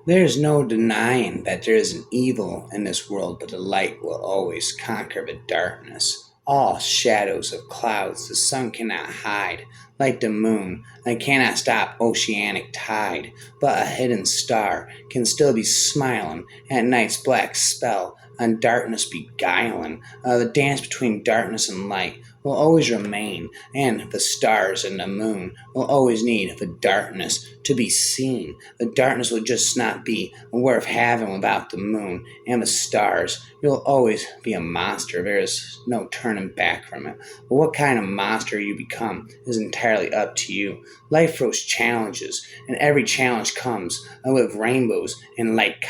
There's no denying that there is an evil in this world, but the light will always conquer the darkness. All shadows of clouds the sun cannot hide, like the moon, and cannot stop oceanic tide. But a hidden star can still be smiling at night's black spell, on darkness beguiling. The dance between darkness and light will always remain, and the stars and the moon will always need the darkness to be seen. The darkness will just not be worth having without the moon and the stars. You'll always be a monster. There is no turning back from it. But what kind of monster you become is entirely up to you. Life throws challenges, and every challenge comes with rainbows and lights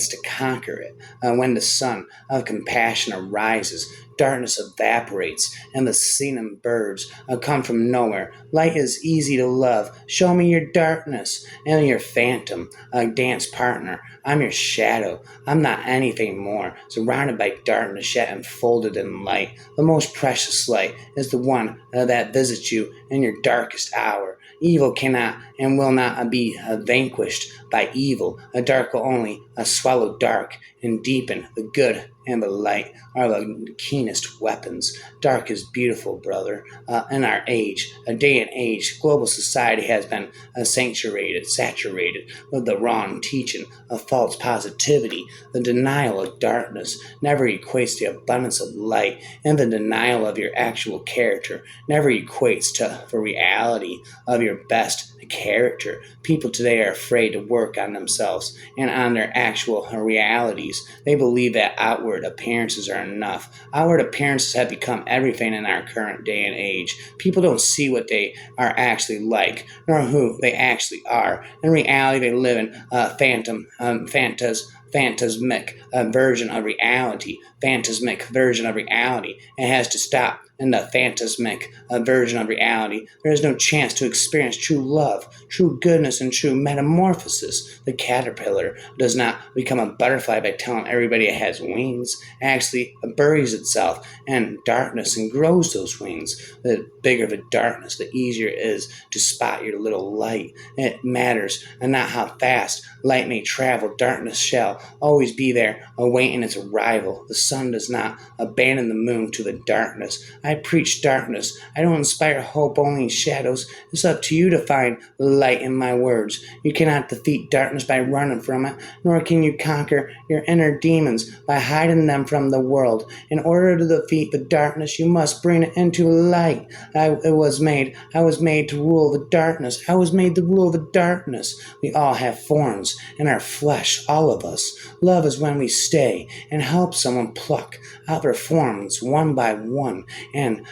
to conquer it. When the sun of compassion arises, darkness evaporates, and the singing birds come from nowhere. Light is easy to love. Show me your darkness and your phantom, a dance partner. I'm your shadow. I'm not anything more. Surrounded by darkness, yet enfolded in light. The most precious light is the one that visits you in your darkest hour. Evil cannot and will not be vanquished by evil. A dark will only swallow dark and deepen. The good and the light are the keenest weapons. Dark is beautiful, brother. In our age, a day and age, global society has been saturated with the wrong teaching of false positivity. The denial of darkness never equates to the abundance of light, and the denial of your actual character never equates to the reality of your best character. People today are afraid to work on themselves and on their actual realities. They believe that outward appearances are enough. Outward appearances have become everything in our current day and age. People don't see what they are actually like, nor who they actually are. In reality, they live in phantasmic version of reality. Phantasmic version of reality. It has to stop in the phantasmic version of reality. There is no chance to experience true love, true goodness, and true metamorphosis. The caterpillar does not become a butterfly by telling everybody it has wings. It actually buries itself in darkness and grows those wings. The bigger the darkness, the easier it is to spot your little light. It matters and not how fast light may travel. Darkness shall always be there, awaiting its arrival. The sun does not abandon the moon to the darkness. I preach darkness. I don't inspire hope, only shadows. It's up to you to find the light in my words. You cannot defeat darkness by running from it, nor can you conquer your inner demons by hiding them from the world. In order to defeat the darkness, you must bring it into light. I was made to rule the darkness. I was made to rule the darkness. We all have thorns in our flesh, all of us. Love is when we stay and help someone pluck out their thorns one by one, and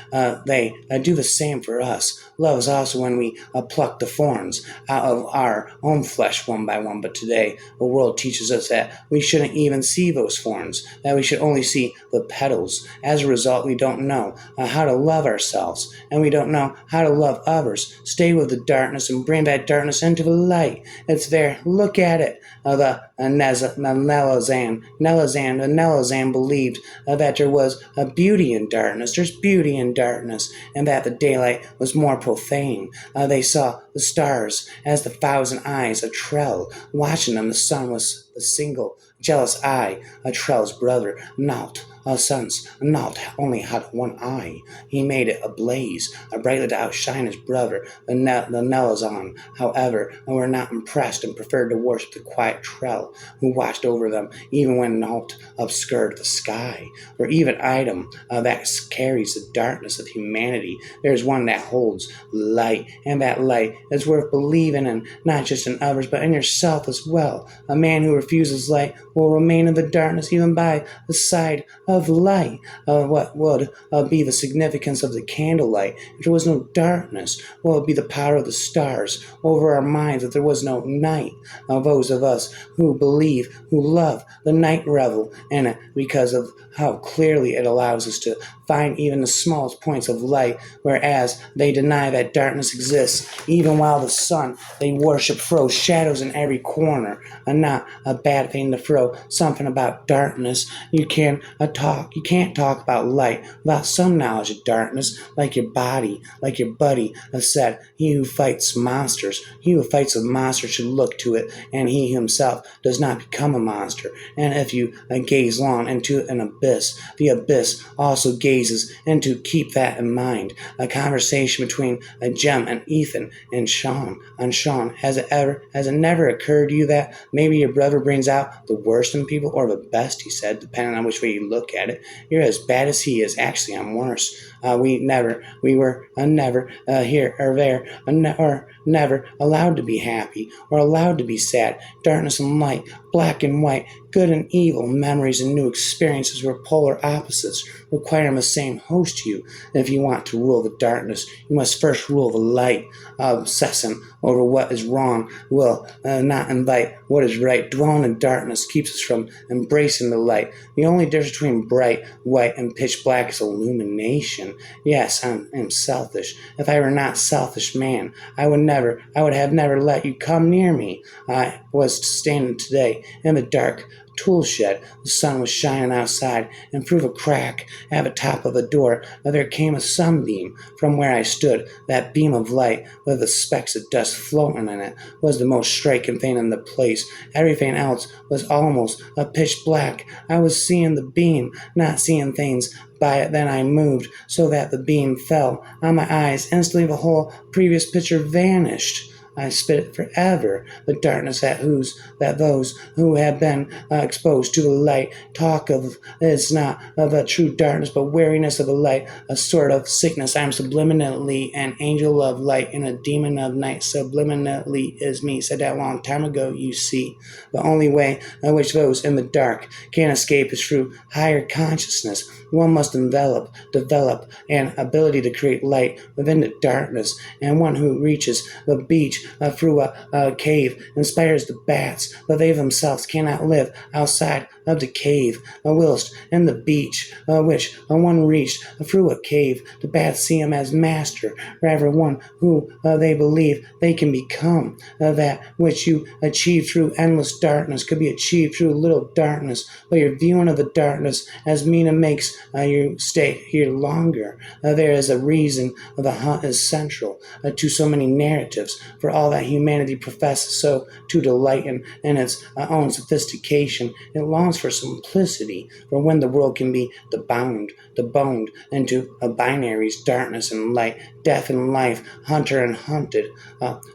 they do the same for us. Love is also when we pluck the thorns out of our own flesh one by one. But today, the world teaches us that we shouldn't even see those thorns, that we should only see the petals. As a result, we don't know how to love ourselves, and we don't know how to love others. Stay with the darkness and bring that darkness into the light. It's there. Look at it. The Nelazan believed that there was a beauty in darkness. There's beauty in darkness, and that the daylight was more profane. They saw the stars as the thousand eyes of Trell. Watching them, the sun was the single jealous eye of Trell's brother, Naut. Sons, Naut only had one eye. He made it ablaze, brightly to outshine his brother, the Nelazan. However, were not impressed and preferred to worship the quiet Trell, who watched over them even when Naut obscured the sky. For even item that carries the darkness of humanity, there is one that holds light, and that light is worth believing in, not just in others, but in yourself as well. A man who refuses light will remain in the darkness even by the side of light. What would be the significance of the candlelight if there was no darkness? What would be the power of the stars over our minds if there was no night? Those of us who believe, who love the night revel in it because of how clearly it allows us to find even the smallest points of light, whereas they deny that darkness exists. Even while the sun they worship throws shadows in every corner. Not a bad thing to throw something about darkness. You can't talk about light without some knowledge of darkness, like your buddy has said. He who fights monsters, he who fights a monster should look to it, and he himself does not become a monster. And if you gaze long into an abyss, the abyss also gazes into. Keep that in mind. A conversation between Jem and Ethan and Sean. On Sean, has it never occurred to you that maybe your brother brings out the worst in people, or the best? He said, depending on which way you look at it. You're as bad as he is. Actually, I'm worse. We were never here or there, or never allowed to be happy or allowed to be sad. Darkness and light, black and white, good and evil, memories and new experiences were polar opposites, requiring the same host to you. If you want to rule the darkness, you must first rule the light. Obsessing over what is wrong will not invite what is right. Dwelling in darkness keeps us from embracing the light. The only difference between bright white and pitch black is illumination. Yes, I am selfish. If I were not selfish man, I would have never let you come near me. I was standing today in the dark tool shed. The sun was shining outside, and through the crack at the top of the door there came a sunbeam. From where I stood, that beam of light, with the specks of dust floating in it, was the most striking thing in the place. Everything else was almost a pitch black. I was seeing the beam, not seeing things by it. Then I moved so that the beam fell on my eyes. Instantly the whole previous picture vanished. I spit it forever. The darkness that those who have been exposed to the light talk of is not of a true darkness, but weariness of the light, a sort of sickness. I am subliminally an angel of light and a demon of night. Subliminally is me. Said that a long time ago, you see. The only way in which those in the dark can escape is through higher consciousness. One must develop an ability to create light within the darkness, and one who reaches the beach through a cave inspires the bats, but they themselves cannot live outside of the cave. Whilst in the beach, which one reached through a cave, the bats see him as master, rather one who they believe they can become. That which you achieve through endless darkness could be achieved through little darkness, but your viewing of the darkness as Mina makes you stay here longer. There is a reason the hunt is central to so many narratives, for all that humanity professes so to delight in its own sophistication. It longs for simplicity, for when the world can be deboned into binaries, darkness and light, death and life, hunter and hunted,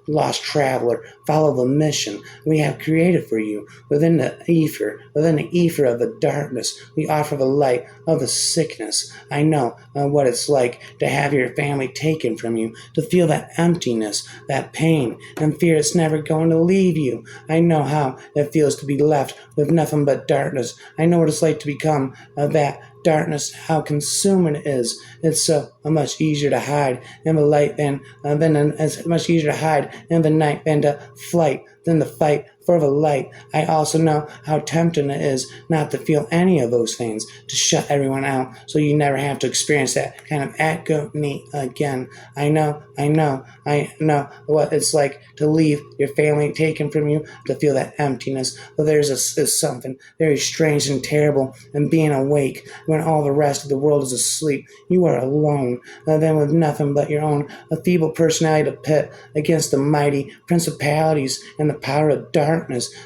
lost traveler, follow the mission we have created for you. Within the ether of the darkness, we offer the light of the sickness. I know what it's like to have your family taken from you, to feel that emptiness, that pain, and fear it's never going to leave you. I know how it feels to be left with nothing but darkness. I know what it's like to become that darkness, how consuming it is. It's so much easier to hide in the light than it's much easier to hide in the night than to fight for the light. I also know how tempting it is not to feel any of those things, to shut everyone out so you never have to experience that kind of agony again. I know what it's like to leave your family taken from you, to feel that emptiness. But there's something very strange and terrible in being awake when all the rest of the world is asleep. You are alone, then with nothing but your own feeble personality to pit against the mighty principalities and the power of darkness.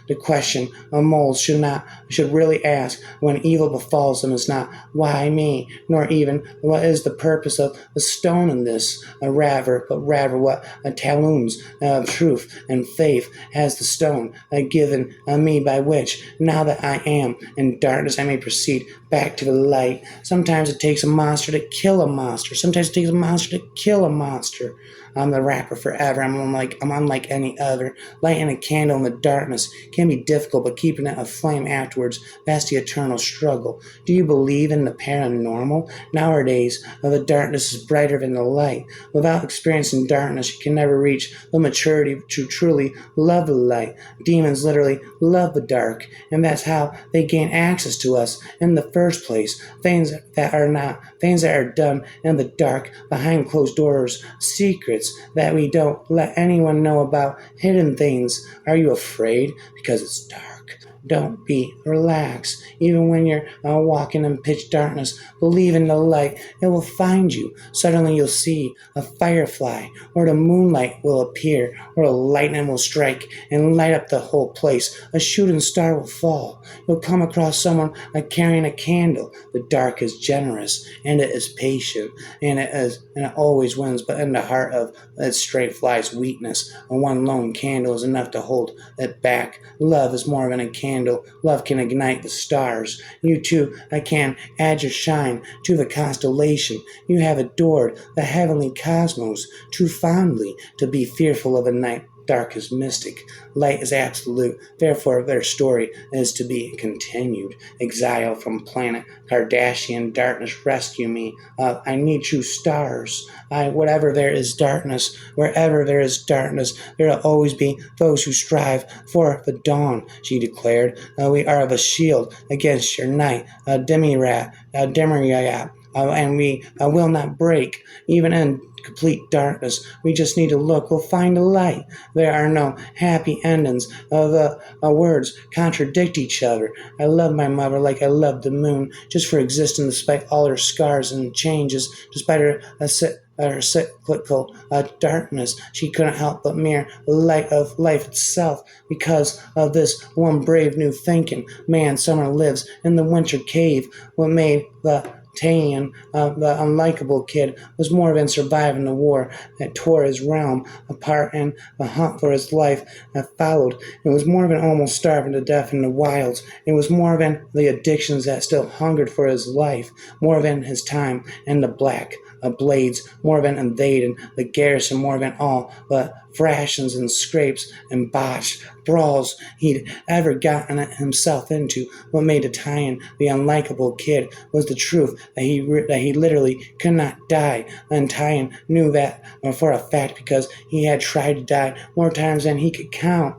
The question a mole should really ask when evil befalls them is not why me, nor even what is the purpose of the stone in this, but rather what talons of truth and faith has the stone given me, by which now that I am in darkness I may proceed back to the light. Sometimes it takes a monster to kill a monster. Sometimes it takes a monster to kill a monster. I'm the rapper forever. I'm unlike any other. Lighting a candle in the darkness can be difficult, but keeping it aflame afterwards, that's the eternal struggle. Do you believe in the paranormal? Nowadays, the darkness is brighter than the light. Without experiencing darkness, you can never reach the maturity to truly love the light. Demons literally love the dark, and that's how they gain access to us in the first place. Things that are done in the dark, behind closed doors, secrets that we don't let anyone know about, hidden things. Are you afraid? Because it's dark. Don't be. Relax. Even when you're walking in pitch darkness, believe in the light. It will find you. Suddenly you'll see a firefly, or the moonlight will appear, or a lightning will strike and light up the whole place. A shooting star will fall. You'll come across someone carrying a candle. The dark is generous and it is patient, and it always wins. But in the heart of its straight flies weakness. And one lone candle is enough to hold it back. Love is more than a candle. Love can ignite the stars. You too, I can add your shine to the constellation. You have adored the heavenly cosmos too fondly to be fearful of a night. Dark is mystic, light is absolute, therefore their story is to be continued. Exile from planet Kardashian, darkness rescue me. I need true stars. Whatever there is darkness, wherever there is darkness, there will always be those who strive for the dawn, she declared. We are the shield against your night, demi-rat, and we will not break, even in complete darkness. We just need to look. We'll find a light. There are no happy endings. The words contradict each other. I love my mother like I love the moon, just for existing despite all her scars and changes, despite her cyclical darkness. She couldn't help but mirror the light of life itself. Because of this one brave new thinking, man, summer lives in the winter cave. What made the Tanian, the unlikable kid, was more than surviving the war that tore his realm apart and the hunt for his life that followed. It was more than almost starving to death in the wilds. It was more than the addictions that still hungered for his life, more than his time in the black blades, more than invading the garrison, more than all the thrashings and scrapes and botched brawls he'd ever gotten himself into. What made Italian the unlikable kid was the truth that he literally could not die. Italian knew that for a fact because he had tried to die more times than he could count.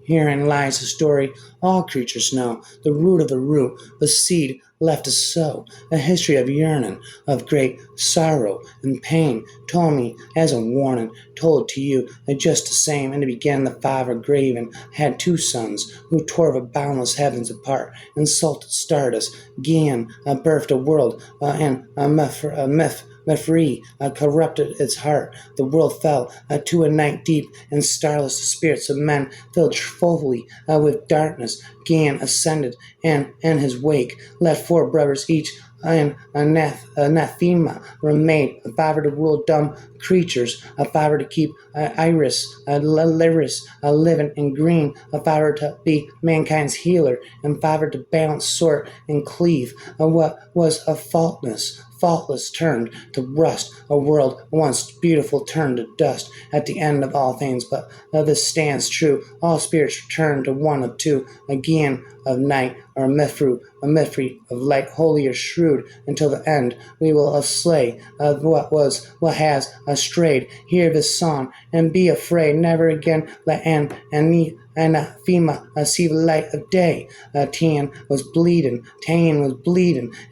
Herein lies the story all creatures know, the root of the root, the seed left to sow, a history of yearning, of great sorrow and pain, told me as a warning, told to you that just the same. In the beginning the Father Graven had two sons, who tore the boundless heavens apart, insulted stardust, Gian birthed a world, and a myth Mephree corrupted its heart. The world fell to a night deep and starless. The spirits of men filled fully with darkness. Gan ascended, and in his wake left four brothers each and anathema remained, a father to rule dumb creatures, a father to keep Iris, Lyris, living and green, a father to be mankind's healer, and father to balance, sort, and cleave. What was a faultless turned to rust, a world once beautiful turned to dust at the end of all things. But this stands true, all spirits return to one of two, again of night, or a Mithri of light, holy or shrewd, until the end we will slay what has strayed. Hear this song and be afraid, never again let anathema see the light of day. Tane was bleeding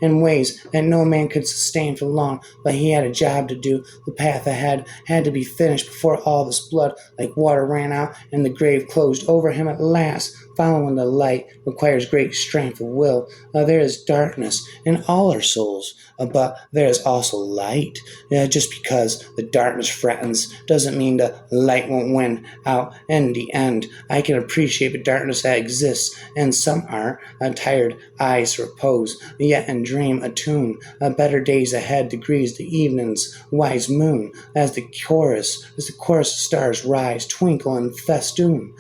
in ways that no man could sustain for long, but he had a job to do. The path ahead had to be finished before all this blood like water ran out and the grave closed over him at last. Following the light requires great strength of will. There is darkness in all our souls, but there is also light. Just because the darkness threatens doesn't mean the light won't win out in the end. I can appreciate the darkness that exists, and some are tired eyes repose, yet in dream attune. Better days ahead, degrees the evening's wise moon, as the chorus of stars rise, twinkle and festoon.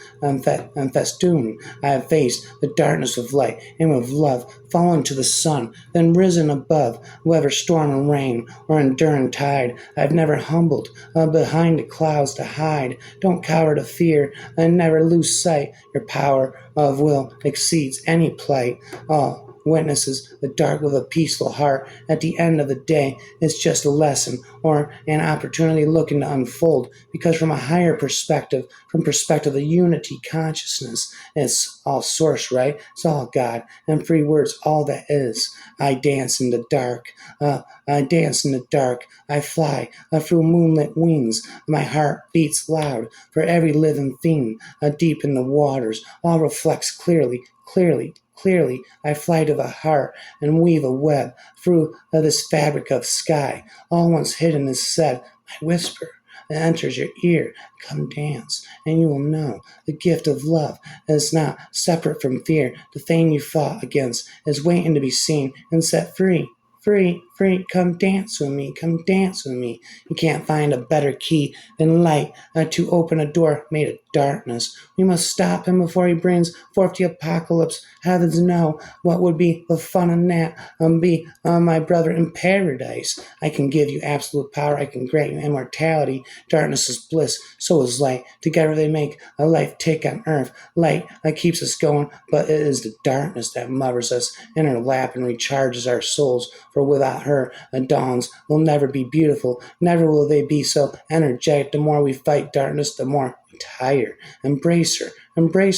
I have faced the darkness of light, and with love fallen to the sun, then risen above. weather storm and rain, or enduring tide. I've never humbled behind the clouds to hide. Don't cower to fear, and never lose sight. Your power of will exceeds any plight. All witnesses the dark with a peaceful heart. At the end of the day, it's just a lesson or an opportunity looking to unfold. Because from a higher perspective, from perspective of unity consciousness, it's all source, right? It's all God. And free words, all that is. I dance in the dark. I dance in the dark. I fly through moonlit wings. My heart beats loud for every living thing deep in the waters. All reflects clearly, clearly, clearly. I fly to the heart and weave a web through this fabric of sky. All once hidden is said. I whisper. It enters your ear. Come dance, and you will know the gift of love is not separate from fear. The thing you fought against is waiting to be seen and set free. Free, free, come dance with me, come dance with me. You can't find a better key than light to open a door made of darkness. We must stop him before he brings forth the apocalypse. Heavens know what would be the fun in that. Be my brother in paradise. I can give you absolute power. I can grant you immortality. Darkness is bliss, so is light. Together they make a life tick on earth. Light keeps us going, but it is the darkness that mothers us in her lap and recharges our souls. For without her, the dawns will never be beautiful. Never will they be so energetic. The more we fight darkness, the more we tire. Embrace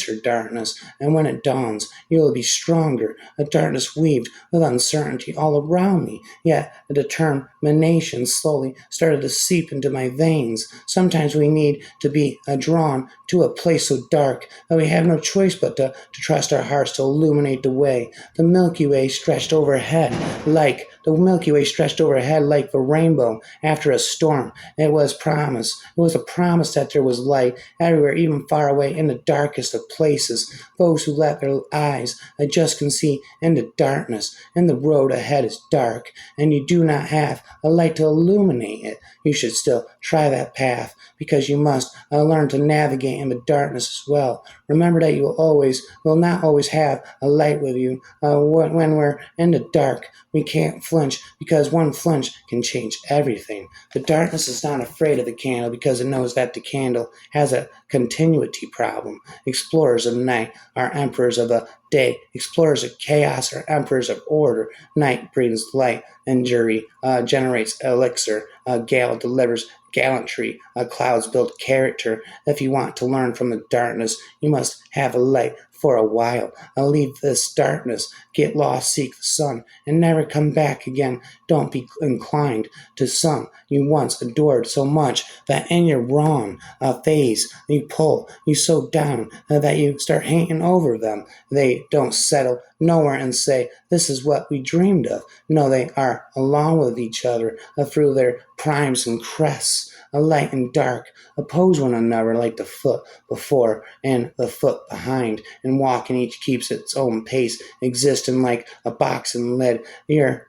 her darkness. And when it dawns, you will be stronger. A darkness weaved with uncertainty all around me. Yet a determination slowly started to seep into my veins. Sometimes we need to be drawn to a place so dark that we have no choice but to trust our hearts to illuminate the way. The Milky Way stretched overhead like the rainbow after a storm. It was a promise that there was light everywhere, even far away in the darkest of places. Those who let their eyes just can see in the darkness, and the road ahead is dark, and you do not have a light to illuminate it. You should still try that path, because you must learn to navigate in the darkness as well. Remember that you will not always have a light with you. When we're in the dark, we can't flinch, because one flinch can change everything. The darkness is not afraid of the candle, because it knows that the candle has a continuity problem. Explorers of night are emperors of the day. Explorers of chaos are emperors of order. Night brings light, and jury generates elixir. Gale delivers gallantry. Clouds build character. If you want to learn from the darkness, you must have a light for a while. Leave this darkness, get lost, seek the sun, and never come back again. Don't be inclined to some you once adored so much that in your wrong phase you pull you so down that you start hating over them. They don't settle nowhere and say, this is what we dreamed of. No, they are along with each other through their primes and crests. Light and dark oppose one another like the foot before and the foot behind, and walking each keeps its own pace, existing like a box and lid. You're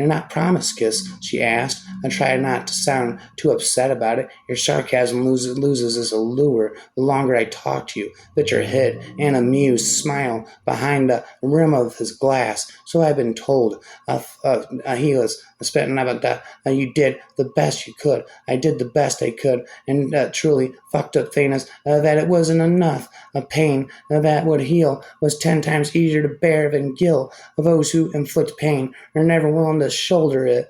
not promiscuous, she asked. I tried not to sound too upset about it. Your sarcasm loses its allure the longer I talk to you. Victor hid an amused smile behind the rim of his glass. So I've been told. He was spitting about that. You did the best you could. I did the best I could, and truly fucked up thing is that it wasn't enough. A pain that would heal was 10 times easier to bear than guilt. Those who inflict pain are never willing to shoulder it.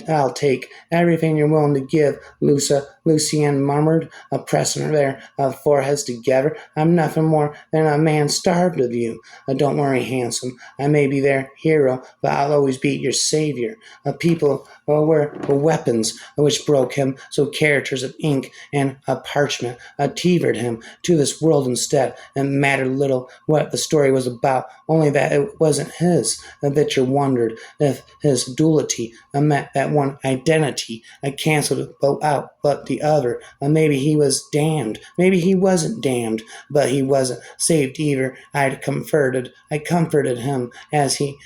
I'll take everything you're willing to give, Lucienne murmured, pressing their foreheads together. I'm nothing more than a man starved of you. Don't worry, handsome. I may be their hero, but I'll always be your savior. People were weapons which broke him, so characters of ink and parchment tethered him to this world instead. It mattered little what the story was about, only that it wasn't his. Victor wondered if his duality meant that one identity canceled out but the other. Maybe he was damned. Maybe he wasn't damned, but he wasn't saved either. I comforted him as he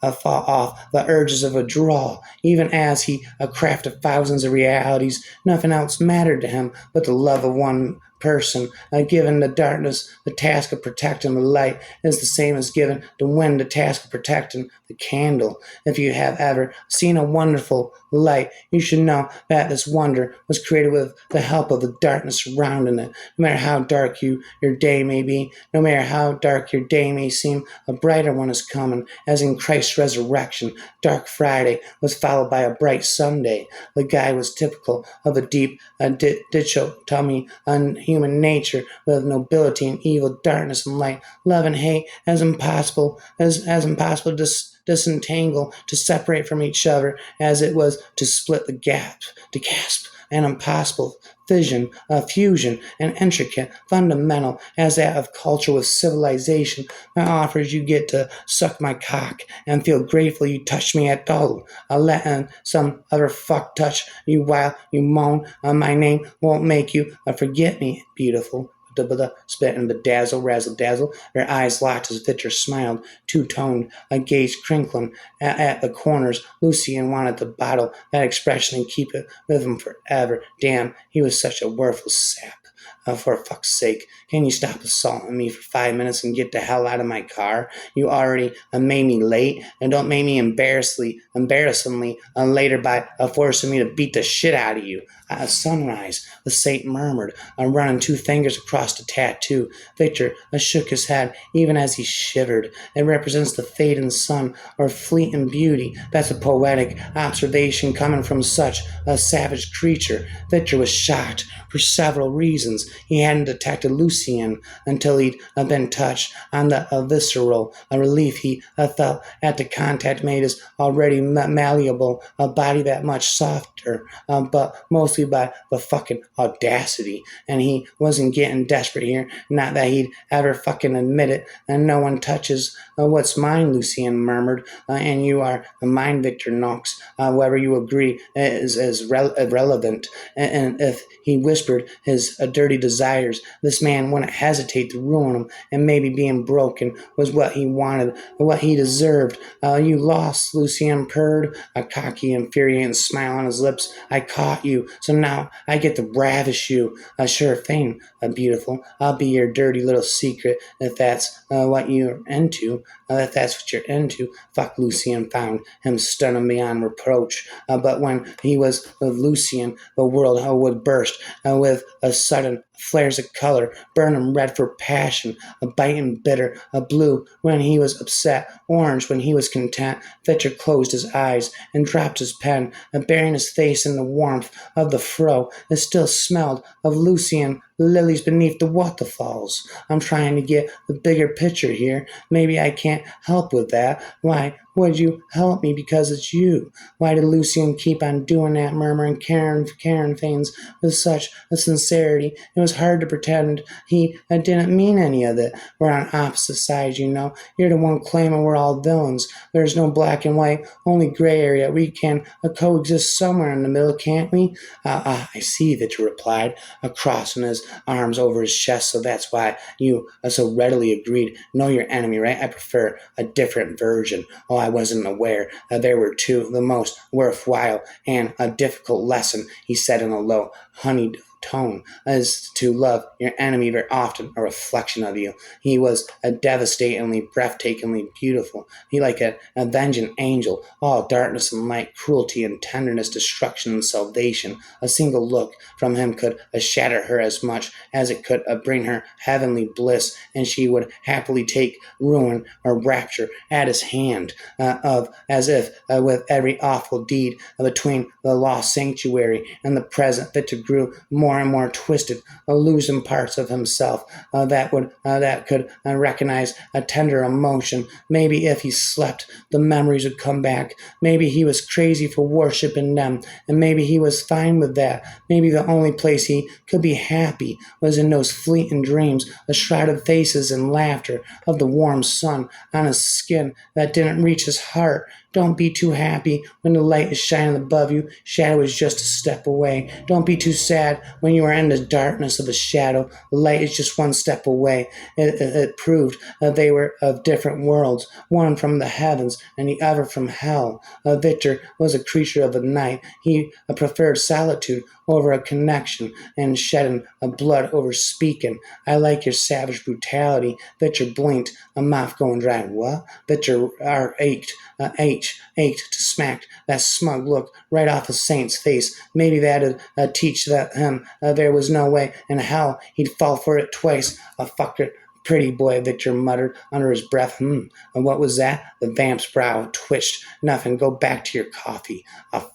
fought off the urges of a draw, even as he crafted thousands of realities. Nothing else mattered to him but the love of one person. Given the darkness the task of protecting the light is the same as giving the wind the task of protecting the candle. If you have ever seen a wonderful light, you should know that this wonder was created with the help of the darkness surrounding it. No matter how dark your day may be, no matter how dark your day may seem, a brighter one is coming, as in Christ's resurrection. Dark Friday was followed by a bright Sunday. The guy was typical of a deep dichotomy on human nature, with nobility and evil, darkness and light, love and hate, as impossible to disentangle, to separate from each other, as it was to split the gap, to gasp, an impossible fission, fusion, and intricate, fundamental as that of culture with civilization. My offer is you get to suck my cock and feel grateful you touched me at all. I'll let some other fuck touch you while you moan. My name won't make you forget me, beautiful. Spit and bedazzle, razzle dazzle. Her eyes locked as Victor smiled, two-toned, a gaze crinkling at the corners. Lucian wanted to bottle that expression and keep it with him forever. Damn, he was such a worthless sap. For fuck's sake, can you stop assaulting me for 5 minutes and get the hell out of my car? You already made me late, and don't make me embarrassingly later by forcing me to beat the shit out of you. Sunrise, the saint murmured, running two fingers across the tattoo. Victor shook his head even as he shivered. It represents the fading sun or fleeting beauty. That's a poetic observation coming from such a savage creature. Victor was shocked for several reasons. He hadn't detected Lucian until he'd been touched on the visceral relief he felt at the contact made his already malleable body that much softer, but mostly by the fucking audacity. And he wasn't getting desperate here, not that he'd ever fucking admit it. And no one touches what's mine, Lucian murmured, and you are mine, Victor Knox. Whether you agree is irrelevant. And if he whispered his dirty desires, this man wouldn't hesitate to ruin him, and maybe being broken was what he wanted, what he deserved. You lost, Lucian purred, a cocky, infuriating smile on his lips. I caught you, so now I get to ravish you. Sure thing, beautiful. I'll be your dirty little secret if that's what you're into. If that's what you're into. Fuck, Lucian found him stunning beyond reproach. But when he was with Lucian, the world would burst with a sudden flares of color, burning red for passion, a biting bitter, a blue when he was upset, orange when he was content. Victor closed his eyes and dropped his pen, burying his face in the warmth of the fro. It still smelled of Lucian lilies beneath the waterfalls. I'm trying to get the bigger picture here. Maybe I can't help with that. Why would you help me? Because it's you. Why did Lucian keep on doing that, murmuring Karen things with such a sincerity? It was hard to pretend he didn't mean any of it. We're on opposite sides, you know. You're the one claiming we're all villains. There's no black and white, only gray area. We can coexist somewhere in the middle, can't we? I see, Victor replied, crossing his arms over his chest. So that's why you so readily agreed. Know your enemy, right? I prefer a different version. Oh, I wasn't aware. There were two, the most worthwhile and a difficult lesson, he said in a low, honeyed tone, as to love your enemy very often a reflection of you. He was a devastatingly, breathtakingly beautiful. He like a avenging angel, all darkness and light, cruelty and tenderness, destruction and salvation. A single look from him could shatter her as much as it could bring her heavenly bliss, and she would happily take ruin or rapture at his hand, as if with every awful deed between the lost sanctuary and the present, Victor grew more and more twisted, losing parts of himself that could recognize a tender emotion. Maybe if he slept, the memories would come back. Maybe he was crazy for worshiping them, and maybe he was fine with that. Maybe the only place he could be happy was in those fleeting dreams, the shrouded faces and laughter of the warm sun on his skin that didn't reach his heart. Don't be too happy when the light is shining above you. Shadow is just a step away. Don't be too sad when you are in the darkness of a shadow. The light is just one step away. It proved they were of different worlds, one from the heavens and the other from hell. Victor was a creature of the night. He preferred solitude over a connection and shedding blood over speaking. I like your savage brutality. Victor blinked, a mouth going dry. What? Victor ached to smack that smug look right off a saint's face. Maybe that'd teach him there was no way in hell he'd fall for it twice. A fucker. Pretty boy, Victor muttered under his breath. And what was that? The vamp's brow twitched. Nothing. Go back to your coffee.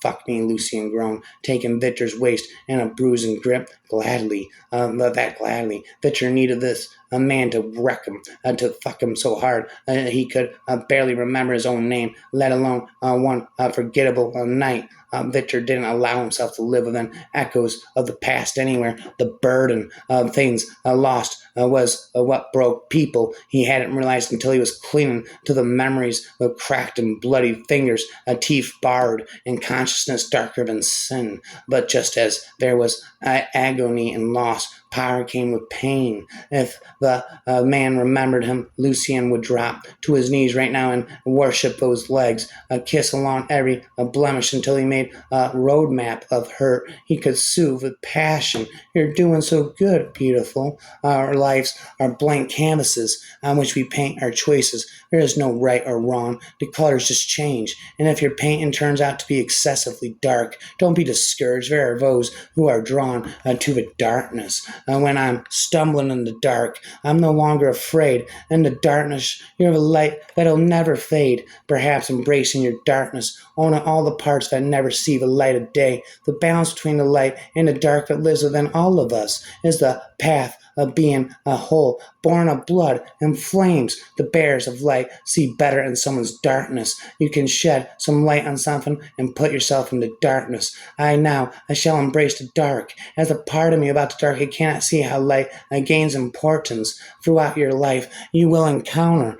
Fuck me, Lucian groaned, taking Victor's waist in a bruising grip. Gladly. Gladly. Victor needed this. A man to wreck him, to fuck him so hard he could barely remember his own name, let alone one forgettable night. Victor didn't allow himself to live within echoes of the past anywhere. The burden of things lost was what broke people. He hadn't realized until he was clinging to the memories of cracked and bloody fingers, teeth barred, and consciousness darker than sin. But just as there was agony and loss, power came with pain. If the man remembered him, Lucian would drop to his knees right now and worship those legs, kiss along every blemish until he made a roadmap of hurt he could soothe with passion. You're doing so good, beautiful. Our lives are blank canvases on which we paint our choices. There is no right or wrong. The colors just change. And if your painting turns out to be excessively dark, don't be discouraged. There are those who are drawn to the darkness. When I'm stumbling in the dark, I'm no longer afraid. In the darkness, you're the light that'll never fade. Perhaps embracing your darkness, owning all the parts that never see the light of day. The balance between the light and the dark that lives within all of us is the path of being a whole, born of blood and flames. The bearers of light see better in someone's darkness. You can shed some light on something and put yourself into darkness. I shall embrace the dark. As a part of me about the dark, I cannot see how light gains importance. Throughout your life, you will encounter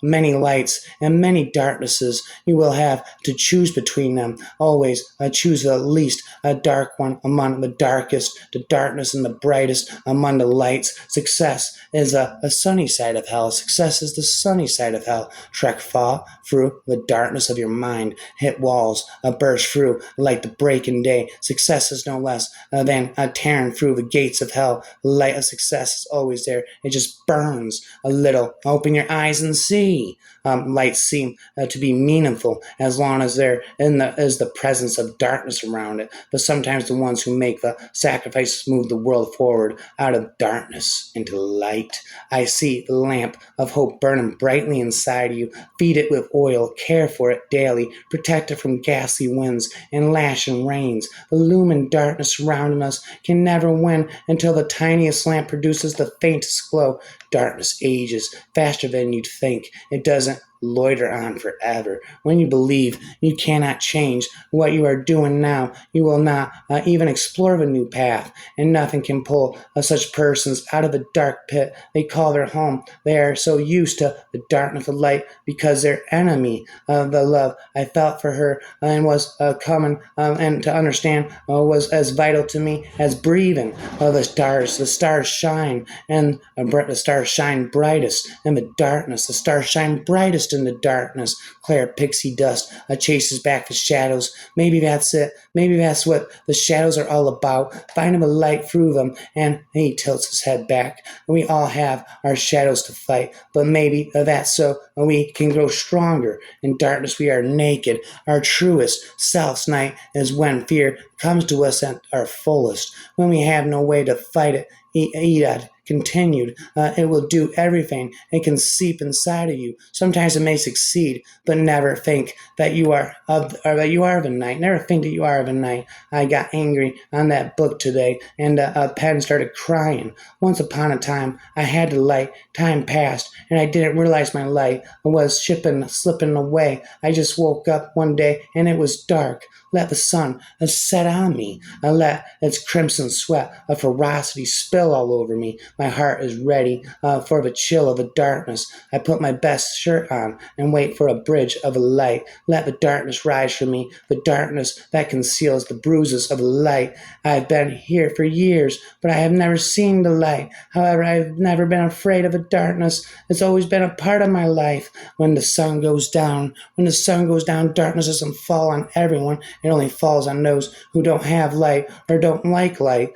many lights and many darknesses. You will have to choose between them. Always choose the least dark one among the darkest, the darkness and the brightest among the lights. Success is a sunny side of hell. Success is the sunny side of hell. Trek far through the darkness of your mind. Hit walls, burst through like the breaking day. Success is no less than tearing through the gates of hell. The light of success is always there. It just burns a little. Open your eyes and see. Lights seem to be meaningful as long as there is the presence of darkness around it. But sometimes the ones who make the sacrifices move the world forward out of darkness into light. I see the lamp of hope burning brightly inside you. Feed it with oil. Care for it daily. Protect it from ghastly winds and lashing rains. The looming darkness surrounding us can never win until the tiniest lamp produces the faintest glow. Darkness ages faster than you'd think. It doesn't loiter on forever. When you believe you cannot change what you are doing now, you will not even explore the new path, and nothing can pull such persons out of the dark pit they call their home. They are so used to the darkness of light because their enemy, the love I felt for her and was coming and to understand was as vital to me as breathing. The stars shine, and the stars shine brightest in the darkness. The stars shine brightest in the darkness. Claire pixie dust chases back the shadows. Maybe that's it. Maybe that's what the shadows are all about. Finding the light through them. And he tilts his head back. We all have our shadows to fight, but maybe that's so we can grow stronger. In darkness we are naked. Our truest self's night is when fear comes to us at our fullest. When we have no way to fight it, Edad continued, it will do everything. It can seep inside of you. Sometimes it may succeed, but never think that you are of the night. Never think that you are of the night. I got angry on that book today, and a pen started crying. Once upon a time, I had a light. Time passed, and I didn't realize my light was slipping away. I just woke up one day, and it was dark. Let the sun set on me. I let its crimson sweat of ferocity spill all over me. My heart is ready for the chill of a darkness. I put my best shirt on and wait for a bridge of a light. Let the darkness rise for me, the darkness that conceals the bruises of the light. I've been here for years, but I have never seen the light. However, I've never been afraid of the darkness. It's always been a part of my life. When the sun goes down, darkness doesn't fall on everyone. It only falls on those who don't have light or don't like light.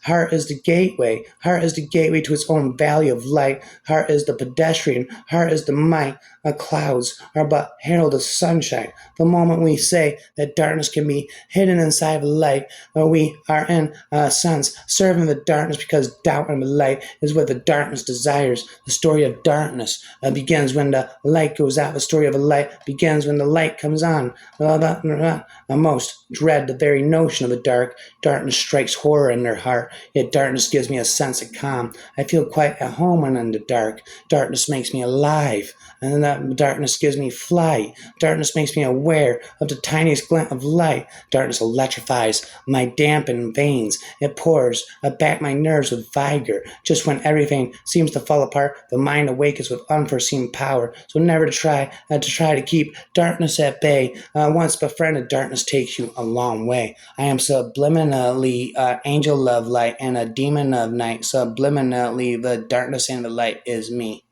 Heart is the gateway. Heart is the gateway to its own valley of light. Heart is the pedestrian. Heart is the might. Clouds are but herald of sunshine. The moment we say that darkness can be hidden inside of light, we are in a sense serving the darkness, because doubt and the light is what the darkness desires. The story of darkness begins when the light goes out. The story of a light begins when the light comes on. I most dread the very notion of the dark. Darkness strikes horror in their heart, yet darkness gives me a sense of calm. I feel quite at home when in the dark. Darkness makes me alive, and that darkness gives me flight. Darkness makes me aware of the tiniest glint of light. Darkness electrifies my dampened veins. It pours back my nerves with vigor. Just when everything seems to fall apart, the mind awakens with unforeseen power. So never to keep darkness at bay. Once befriended, darkness takes you a long way. I am subliminally angel of light and a demon of night. Subliminally, the darkness and the light is me.